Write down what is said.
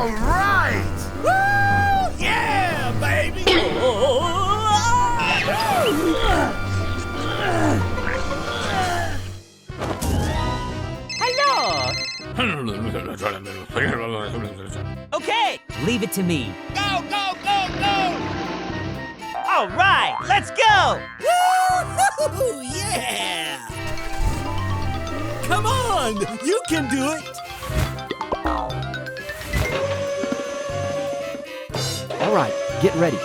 All right! Woo! Yeah, baby! Hello! Okay, leave it to me. Go, go, go, go! All right, let's go! Woo! Yeah! Come on! You can do it! All right, get ready.